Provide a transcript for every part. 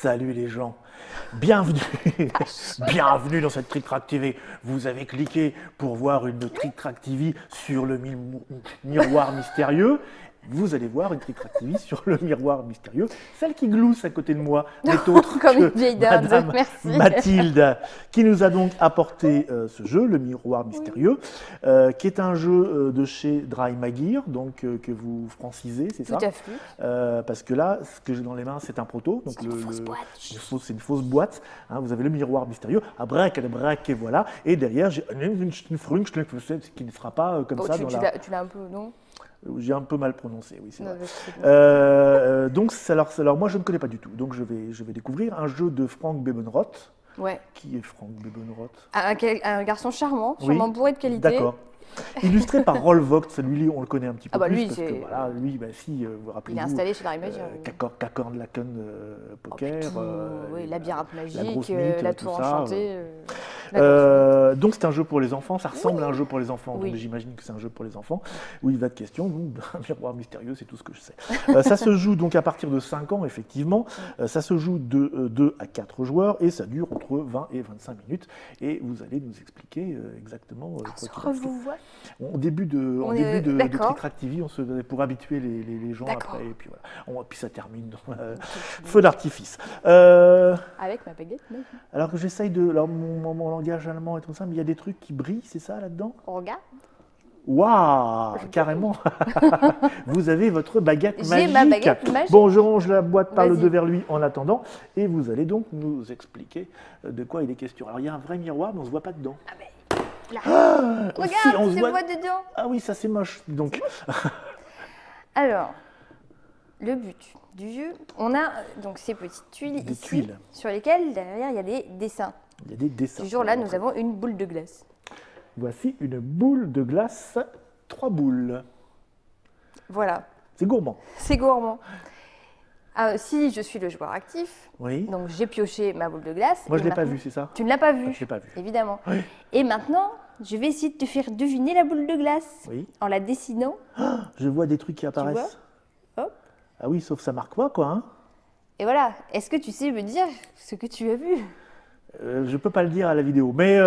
Salut les gens, bienvenue, bienvenue dans cette Trick Track TV. Vous avez cliqué pour voir une Trick Track TV sur le miroir mystérieux. Vous allez voir une Trick Track TV sur le miroir mystérieux, celle qui glousse à côté de moi, n'est autre Comme que une vieille dame, Madame merci. Mathilde, qui nous a donc apporté ce jeu, le miroir mystérieux, qui est un jeu de chez Dry Magir, donc que vous francisez, c'est ça? Tout à fait. Parce que là, ce que j'ai dans les mains, c'est un proto. Donc C'est une fausse boîte. c'est une fausse boîte. Hein, vous avez le miroir mystérieux, et voilà. Et derrière, j'ai une qui ne sera pas comme ça dans la... Tu l'as un peu, non? J'ai un peu mal prononcé, oui, c'est Non, vrai. Donc, alors, moi, je ne connais pas du tout. Donc, je vais découvrir un jeu de Frank Bebenroth. Ouais. Qui est Frank Bebenroth? Un garçon charmant, sûrement bourré de qualité. D'accord. Illustré par Rolf Vogt, celui-là on le connaît un petit peu Ah bah plus lui, parce que voilà, lui, bah, si vous vous rappelez, il est installé chez Dry Magir. Kakorn Poker, oui, labyrinthe la grosse magique, mythe, la tout tour ça, enchantée. donc c'est un jeu pour les enfants, ça ressemble à un jeu pour les enfants, Oui. donc j'imagine que c'est un jeu pour les enfants, où il va de question d'un miroir mystérieux, c'est tout ce que je sais. Ça se joue donc à partir de 5 ans, effectivement, ça se joue de 2 à 4 joueurs, et ça dure entre 20 et 25 minutes, et vous allez nous expliquer exactement quoi qu'il en soit. Vous voit. En début de Trick Track TV, pour habituer les gens après, et puis voilà. Puis ça termine dans feu d'artifice. Avec ma baguette magique. Alors que j'essaye de... Alors mon langage allemand est tout ça, mais il y a des trucs qui brillent, c'est ça là-dedans? On regarde. Waouh, carrément. Vous avez votre baguette magique. J'ai ma baguette magique. Bon, je range la boîte par le Vas-y. devers lui en attendant, et vous allez donc nous expliquer de quoi il est question. Alors il y a un vrai miroir, mais on ne se voit pas dedans. Ah ben, là. Si, Regarde, on tu se te voit... vois dedans. Ah oui, ça c'est moche. Donc, Alors, le but du jeu, on a donc ces petites tuiles Des ici, tuiles. sur lesquelles derrière il y a des dessins. il y a des dessins. Du jour là, nous avons une boule de glace. Voici une boule de glace, 3 boules. Voilà, C'est gourmand. c'est gourmand. Ah, si je suis le joueur actif, Oui. donc j'ai pioché ma boule de glace. Moi, et je ne l'ai pas maintenant- vu, c'est ça? Tu ne l'as pas vu, Je l'ai pas vu. évidemment. Oui. Et maintenant, je vais essayer de te faire deviner la boule de glace Oui. en la dessinant. Je vois des trucs qui apparaissent. Hop. Ah oui, sauf ça marque pas, quoi. Hein. Et voilà, est-ce que tu sais me dire ce que tu as vu? Je peux pas le dire à la vidéo, mais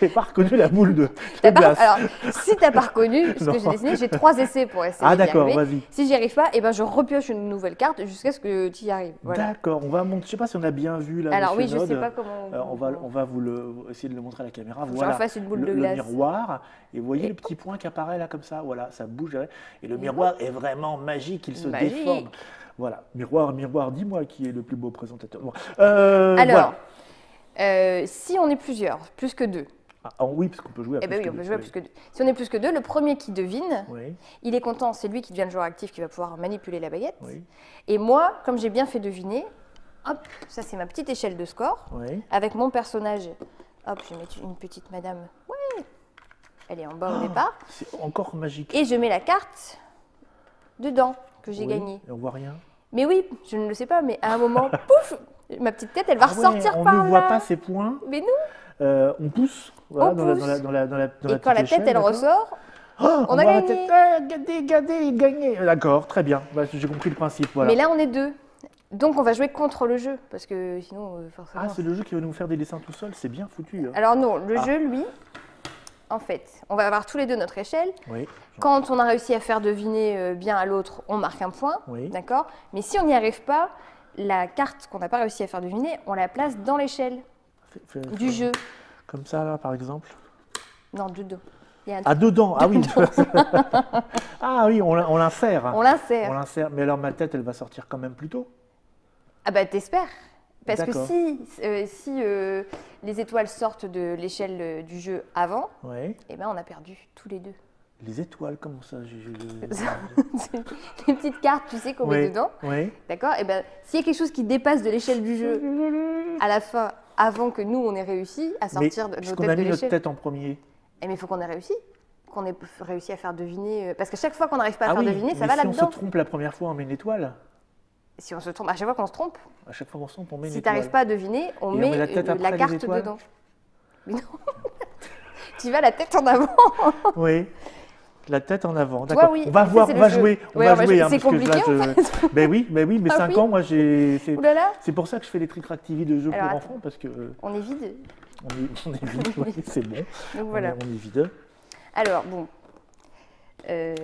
j'ai pas reconnu la boule de T'as pas- glace. Alors, si tu n'as pas reconnu ce Non. que j'ai dessiné, j'ai 3 essais pour essayer Ah d'y d'accord, arriver. vas-y. Si j'y arrive pas, eh ben, je repioche une nouvelle carte jusqu'à ce que tu y arrives. Voilà. D'accord, on va montrer. Je sais pas si on a bien vu là. Alors oui, monsieur je sais Nod. pas comment... On va essayer de le montrer à la caméra. que je Voilà. refasse une boule de le glace. miroir. Et vous voyez Et- le petit point qui apparaît là comme ça. Voilà, ça bouge. Et le miroir est vraiment magique. Il se Magique. déforme. Voilà, miroir, dis-moi qui est le plus beau présentateur. Bon. Alors, voilà. si on est plusieurs, plus que 2, Oui, parce qu'on peut jouer à eh ben plus oui, que on peut deux, jouer à plus que 2. Si on est plus que 2, le premier qui devine, Oui, il est content, c'est lui qui devient le joueur actif qui va pouvoir manipuler la baguette. oui, Et moi, comme j'ai bien fait deviner, hop, ça c'est ma petite échelle de score. oui. Avec mon personnage, hop, je vais mettre une petite madame. Ouais, elle est en bas au départ. C'est encore magique. Et je mets la carte dedans que j'ai Oui, gagnée. et on voit rien. Mais oui, je ne le sais pas, mais à un moment, pouf, ma petite tête, elle va ressortir on par ne là. voit pas ces points. Mais non. On pousse. Voilà, On dans la Et quand la petite tête, échelle, elle d'accord. ressort, Oh, on a voit la gagné. tête. Gagné. D'accord, très bien. Bah, j'ai compris le principe. Voilà. mais là, on est 2. Donc, on va jouer contre le jeu, parce que sinon, forcément... Ah, c'est le jeu qui va nous faire des dessins tout seul. C'est bien foutu. Hein. Alors non, le jeu, lui, en fait, on va avoir tous les deux notre échelle. Oui. Quand on a réussi à faire deviner bien à l'autre, on marque un point, Oui. d'accord? Mais si on n'y arrive pas, la carte qu'on n'a pas réussi à faire deviner, on la place dans l'échelle du jeu. Comme ça, là, par exemple. Non, du dos. Il y a un Ah, dedans. Ah oui. Ah oui, on l'insère. On l'insère. On l'insère. Mais alors, ma tête, elle va sortir quand même plus tôt. Ah bah t'espères. Parce que D'accord. si les étoiles sortent de l'échelle du jeu avant, Oui. eh ben on a perdu tous les deux. Les étoiles, comment ça C'est les petites cartes, tu sais, qu'on met Oui. dedans. Oui. D'accord? Et ben s'il y a quelque chose qui dépasse de l'échelle du jeu à la fin, avant que nous on ait réussi à Mais sortir de nos puisqu'on têtes a de mis notre l'échelle. tête en premier. Eh, mais il faut qu'on ait réussi. Qu'on ait réussi à faire deviner. Parce que chaque fois qu'on n'arrive pas à Ah faire oui, deviner, ça mais va si on se là-dedans. trompe la première fois, on met une étoile. Si on se trompe, à chaque fois qu'on se trompe, À chaque fois qu'on se trompe, on met une si tu étoile. n'arrives pas à deviner, on Et on met met la tête après la les carte étoiles dedans. Mais non. Tu vas la tête en avant. Oui. La tête en avant, Toi, d'accord. oui, On va mais ça, voir, c'est on le va jeu. jouer, on Ouais, va on va jouer. jouer. Hein, C'est parce que compliqué, là, en fait. Ben oui, mais Ah 5 oui. ans, moi, j'ai. Ouh là là. C'est pour ça que je fais les trick-track-TV de jeux Alors, pour attends. enfants, parce que On est vide. on est vide, oui, c'est bon. Donc voilà. On est vide. Alors, bon.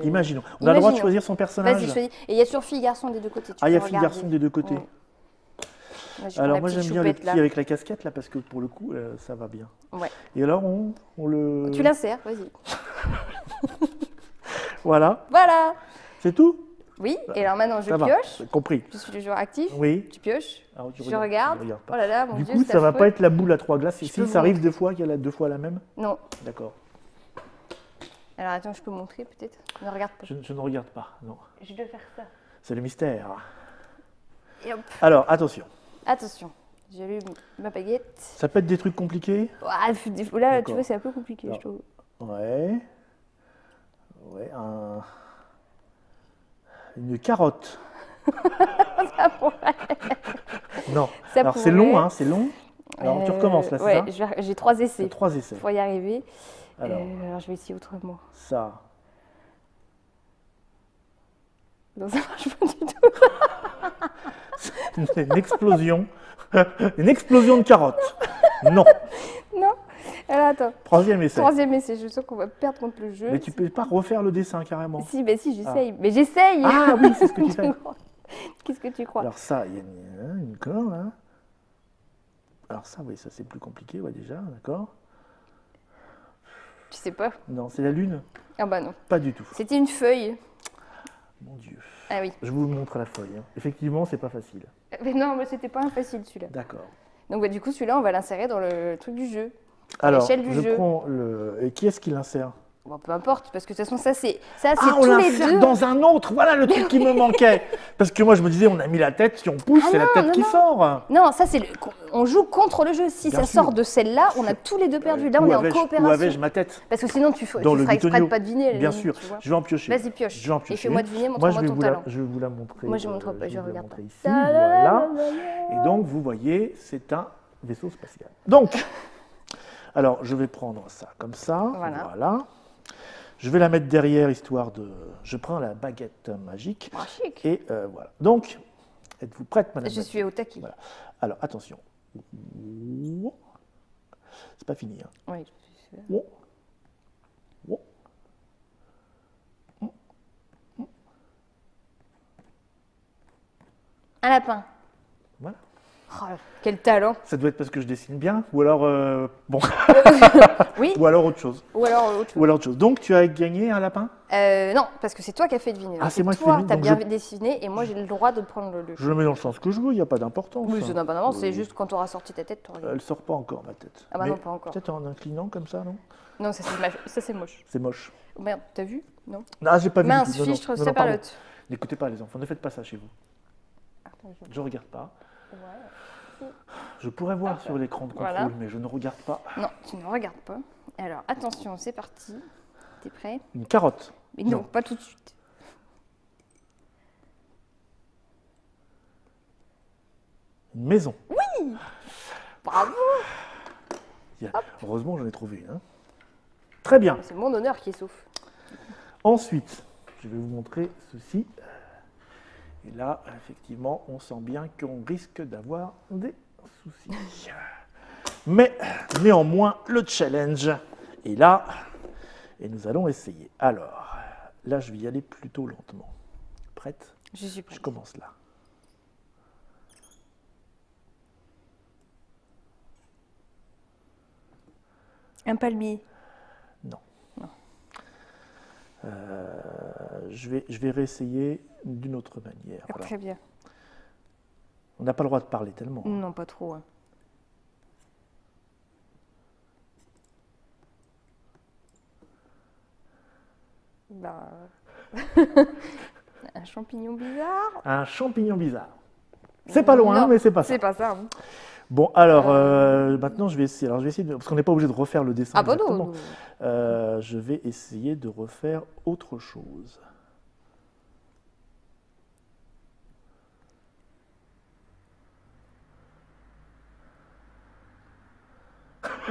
Imaginons. On a le droit de Imaginons. choisir son personnage. Vas-y, choisis. Et il y a toujours fille-garçon des deux côtés. Tu Ah, il y a peux fille-garçon regarder. des deux côtés. Ouais. Moi, Alors la moi petite j'aime bien le choupette, petit là. avec la casquette là parce que pour le coup ça va bien. Ouais. Et alors on le... Tu l'insères, vas-y. Voilà, Voilà. c'est tout. Oui, et alors maintenant, je Ça va, pioche. j'ai compris. Je suis le joueur actif. Oui. Tu pioches. Alors, tu Je regarde. tu regardes Oh pas. là là, mon Du Dieu, coup c'est ça va affreux. pas être la boule à 3 glaces. Je Si peux ça vous arrive deux fois qu'il y a deux fois la même. Non. D'accord. Alors attends, je peux montrer peut-être. Ne regarde pas. Je ne regarde pas, non. Je dois faire ça. C'est le mystère. Et hop. Alors attention, Attention. J'allume ma baguette. ça peut être des trucs compliqués. Ah, là, tu D'accord. vois, c'est un peu compliqué, Alors. je trouve. Ouais. Une carotte. Non. Ça Alors c'est pourrait. long, hein, c'est long. Alors tu recommences là, c'est Ouais, ça j'ai 3 essais C'est 3 essais. pour y arriver. Alors. Alors, je vais essayer autrement. Ça. Non, ça marche pas du tout. Une explosion. Une explosion de carottes. Non. Non. Alors attends. Troisième essai. Troisième essai, je sens qu'on va perdre contre le jeu. Mais tu peux pas refaire le dessin carrément. Si, bah si, j'essaye. Mais j'essaye. Ah oui, c'est ce que tu fais. Qu'est-ce que tu crois? Alors ça, il y a une corde là. Alors ça, oui, ça c'est plus compliqué, ouais, déjà, d'accord. Tu sais pas? Non, c'est la lune? Ah bah non. Pas du tout. C'était une feuille. Mon Dieu. Ah oui. Je vous montre la feuille. Hein. Effectivement, c'est pas facile. Mais non, mais c'était pas un facile celui-là. D'accord. Donc bah, du coup, celui-là, on va l'insérer dans le truc du jeu. Alors, l'échelle du je jeu. prends le... Et qui est-ce qui l'insère? Bon, peu importe, parce que de toute façon, ça c'est Ah, on tous les l'insère deux. dans un autre. Voilà le truc qui me manquait. Parce que moi, je me disais, on a mis la tête, si on pousse, Ah c'est la non, tête non, qui non. sort. Non, ça c'est on joue contre le jeu. Si Bien ça sûr. sort de celle-là, on a tous les deux perdu. Là, on est en Où coopération. avais-je ma tête? Parce que sinon, tu Dans le feras exprès de bitonio. pas deviner. à la Bien limite, sûr. tu vois. Je vais en piocher. Vas-y, pioche. Je vais en Et piocher. fais-moi deviner, Moi, montre-moi ton talent. je vais vous la montrer. Moi, je montre pas, vais je vous la regarde pas. montrer ici. Voilà. Et donc, vous voyez, c'est un vaisseau spatial. Donc, alors, je vais prendre ça comme ça. Voilà. Voilà. Je vais la mettre derrière, histoire de... Je prends la baguette magique. Ah, chic. Et voilà. Donc, êtes-vous prête, madame? Je suis au taquet. Voilà. Alors, attention. C'est pas fini. Hein. Oui. Un lapin. Voilà. Oh, quel talent. Ça doit être parce que je dessine bien, ou alors bon, Oui. ou alors autre chose. Ou alors autre chose. Ou alors autre chose. Donc tu as gagné un lapin? Non, parce que c'est toi qui as fait deviner. Ah, Donc, c'est moi qui fais toi, deviner, t'as donc bien je- dessiné et moi j'ai le droit de prendre le Je le mets dans le sens que je veux, il n'y a pas d'importance. Oui, hein. ça n'a pas d'avance, c'est Oui. juste quand tu auras sorti ta tête, tu regardes. Elle sort pas encore ma tête. Ah bah Mais non, pas encore. Peut-être en inclinant comme ça, non? Non, ça c'est moche. C'est moche. Oh, merde, t'as vu? Non. Ah, j'ai pas vu. Mince, du tout. Non, fichtre, non, non, ça pardon. parlotte. N'écoutez pas les enfants, ne faites pas ça chez vous. Je regarde pas. Je pourrais voir sur l'écran de contrôle, Voilà. mais je ne regarde pas. Non, tu ne regardes pas. Alors, attention, c'est parti. T'es prêt? Une carotte. Mais non, Non. pas tout de suite. Une maison. Bravo! Heureusement, j'en ai trouvé une. Hein. Très bien. C'est mon honneur qui est sauf. Ensuite, je vais vous montrer ceci. Et là, effectivement, on sent bien qu'on risque d'avoir des soucis. Mais néanmoins, le challenge est là. Et nous allons essayer. Alors, là, je vais y aller plutôt lentement. Prête? Je suis prête. Je commence là. Un palmier. Non. Je vais réessayer d'une autre manière. Ah, Voilà. très bien. On n'a pas le droit de parler tellement. Non, pas trop. Hein. Bah... Un champignon bizarre. Un champignon bizarre. C'est pas loin, Non, mais c'est pas ça. C'est pas ça. Hein. Bon, alors, maintenant, je vais essayer. Alors, je vais essayer parce qu'on n'est pas obligé de refaire le dessin Ah bah exactement. non. Je vais essayer de refaire autre chose.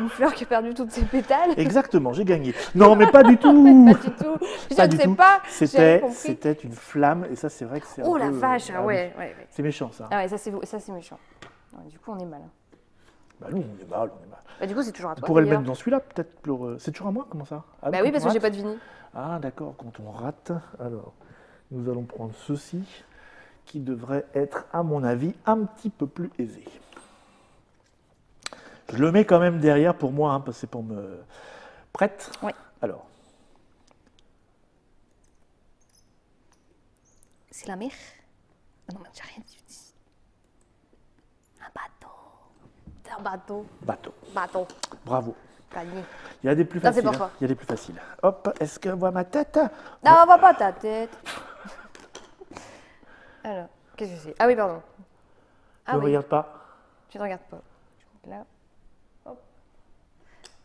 Une fleur qui a perdu toutes ses pétales. Exactement, j'ai gagné. Non, mais pas du tout. Pas du tout. Je Pas ne du sais tout. pas. J'avais compris. C'était une flamme, et ça, c'est vrai que c'est Oh un la peu, vache, ah oui. ouais. C'est méchant, ça. Ah ouais, ça c'est méchant. Ouais, du coup, on est mal. Bah nous, on est mal, on est mal. Bah, du coup, c'est toujours à On toi. pourrait le d'ailleurs. mettre dans celui-là, peut-être. C'est toujours à moi, comment ça? Ah, Bah quand oui, on parce que j'ai rate pas deviné. Ah, d'accord, quand on rate, alors, nous allons prendre ceci, qui devrait être, à mon avis, un petit peu plus aisé. Je le mets quand même derrière pour moi, hein, parce que c'est pour me... Prête? Oui. Alors, C'est la mer. Ah non, mais j'ai rien dit. Un bateau. C'est un bateau. bateau. Bateau. Bravo. Gagné. Il y a des plus Ça, c'est faciles. pour hein. toi. Il y a des plus faciles. Hop, est-ce qu'on voit ma tête? Non, on voit pas ta tête. Alors, qu'est-ce que c'est? Ah oui, pardon. Ah Ne oui, regarde pas. tu ne regardes pas. Là. Hop.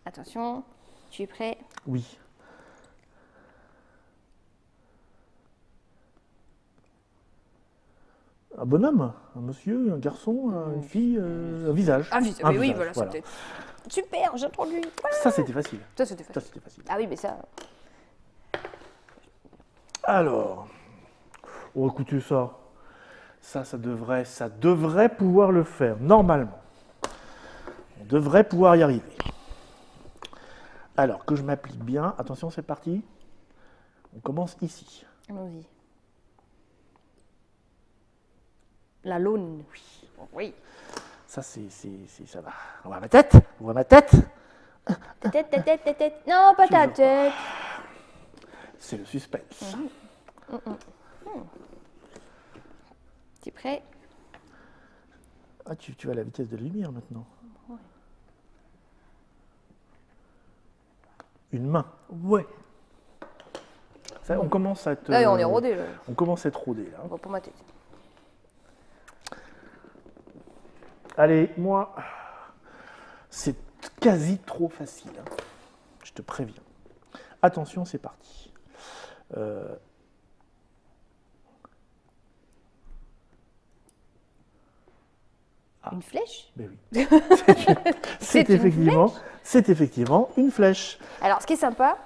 Attention, tu es prêt? Oui. Un bonhomme, un monsieur, un garçon, une fille, un visage. Ah oui, Un oui, visage, voilà, c'était... Super, j'ai entendu. Ça, c'était facile. Ça, c'était Ça, facile. c'était facile. Ah oui, mais ça... Alors, oh, écoutez ça. Ça devrait pouvoir le faire, normalement. On devrait pouvoir y arriver. Alors, que je m'applique bien. Attention, c'est parti. On commence ici. Allons-y. La laune. Oui. Oui. Ça, ça va. On voit ma tête. On voit ma tête. Ta tête, ta tête, ta tête. Non, pas ta Toujours. tête. C'est le suspense. Tu es prêt? Ah, tu vas à la vitesse de la lumière maintenant. Ouais. Une main. Ouais. Ça, on commence à être. Là, on est rodé, là. On commence à être rodé là. On va pas ma tête. Allez, moi, c'est quasi trop facile. Hein. Je te préviens. Attention, c'est parti. Une flèche? Ben oui. C'est une C'est effectivement une flèche. Alors, ce qui est sympa,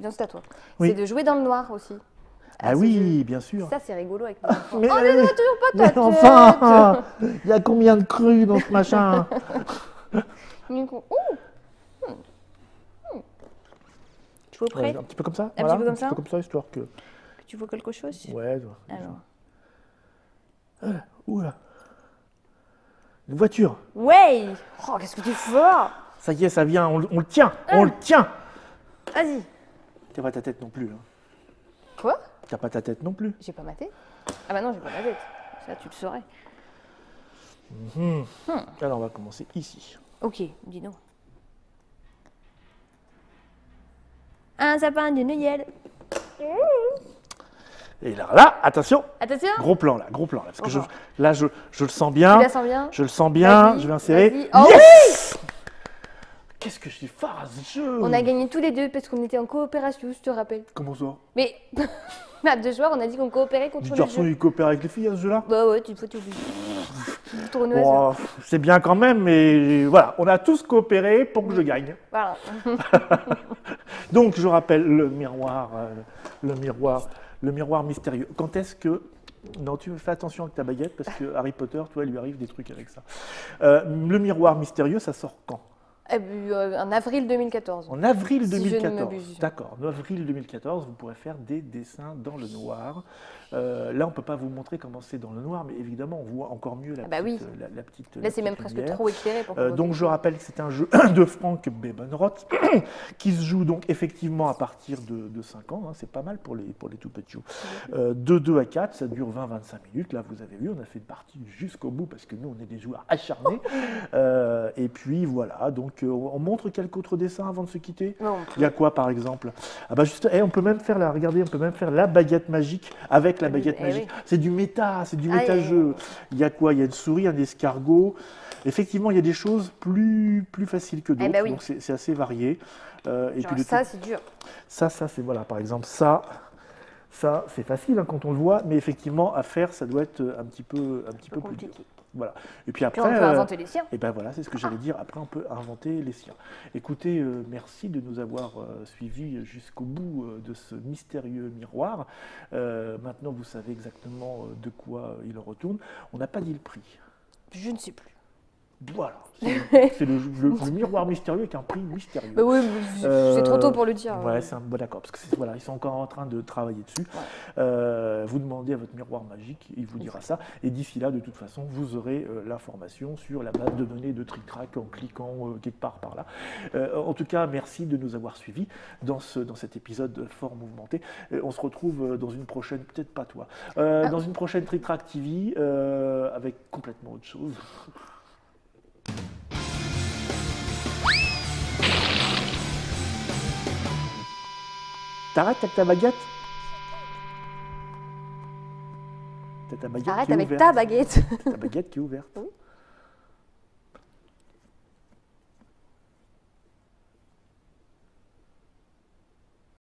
non, c'est à toi, Oui. c'est de jouer dans le noir aussi. Ah ce oui, jeu. bien sûr. Ça, c'est rigolo avec les enfants. Mais, Oh, mais non, toujours pas ta mais tête. enfin, il y a combien de crues dans ce machin? Du coup, ouh. Tu vois prêt? Un petit peu comme ça. Un voilà, petit peu comme un ça petit peu comme ça, histoire que. Tu vois quelque chose? Ouais. Alors. Oula. Une voiture. Ouais. Oh, qu'est-ce que tu fais? Ça y est, ça vient. On le tient. On le tient. Vas-y. T'as pas ta tête non plus. Hein. Quoi? T'as pas ta tête non plus. J'ai pas ma tête? Ah bah non, j'ai pas ma tête. Ça, tu le saurais. Alors, on va commencer ici. Ok, dis-nous. Un sapin de Noël. Et là, attention. Attention. Gros plan là, parce que Encore. je le sens bien. Tu la sens bien? Je le sens bien. Vas-y, Je vais insérer. vas-y. Oh Yes. Qu'est-ce que je suis fort à ce jeu. On a gagné tous les deux parce qu'on était en coopération, je te rappelle. Comment ça? Mais à 2 joueurs, on a dit qu'on coopérait contre Du le garçon, jeu. il coopère avec les filles à ce jeu-là? Bah ouais, tu es obligé. Tournoise. Bon, c'est bien quand même, mais voilà, on a tous coopéré pour que je gagne. Voilà. Donc, je rappelle le miroir mystérieux. Quand est-ce que... Non, tu fais attention avec ta baguette, parce que Harry Potter, toi, il lui arrive des trucs avec ça. Le miroir mystérieux, ça sort quand? En avril 2014. En avril Si je ne 2014. m'abuse. D'accord, en avril 2014, vous pourrez faire des dessins dans le noir. Là, on ne peut pas vous montrer comment c'est dans le noir, mais évidemment, on voit encore mieux la Ah bah oui. petite Là, c'est même presque lumière. trop éclairé pour qu'on voit Donc, quelque je chose. rappelle que c'est un jeu de Frank Bebenroth qui se joue donc effectivement à partir de 5 ans. Hein, c'est pas mal pour les tout petits. De 2 à 4, ça dure 20-25 minutes. Là, vous avez vu, on a fait une partie jusqu'au bout parce que nous, on est des joueurs acharnés. Et puis, voilà. Donc, on montre quelques autres dessins avant de se quitter. Non, Il y a quoi, par exemple? Ah bah juste, on peut même faire regardez, on peut même faire la baguette magique avec la baguette Eh magique. oui. C'est du méta, c'est du Ah, méta-jeu. Il y a quoi? Il y a une souris, un escargot. Effectivement, il y a des choses plus faciles que d'autres, bah oui. donc c'est assez varié. Et Genre puis ça, c'est dur. ça c'est voilà, par exemple ça c'est facile hein, quand on le voit, mais effectivement à faire, ça doit être un petit peu plus dur. Compliqué. Voilà. Et puis Puis après, on peut inventer les siens. et ben voilà, c'est ce que j'allais dire. Après, on peut inventer les siens. Écoutez, merci de nous avoir suivis jusqu'au bout de ce mystérieux miroir. Maintenant, vous savez exactement de quoi il retourne. On n'a pas dit le prix. Je ne sais plus. Voilà, c'est le miroir mystérieux avec un prix mystérieux. Bah oui, c'est trop tôt pour le dire. Ouais, bon, d'accord, parce que voilà, ils sont encore en train de travailler dessus. Vous demandez à votre miroir magique, il vous dira ça. Et d'ici là, de toute façon, vous aurez l'information sur la base de données de Trick Track en cliquant quelque part par là. En tout cas, merci de nous avoir suivis dans cet épisode fort mouvementé. On se retrouve dans une prochaine, peut-être pas toi, dans une prochaine Trick Track TV avec complètement autre chose. T'arrêtes avec ta baguette? T'as ta baguette Arrête qui est avec ouverte. ta baguette. Ta baguette qui est ouverte. Oui.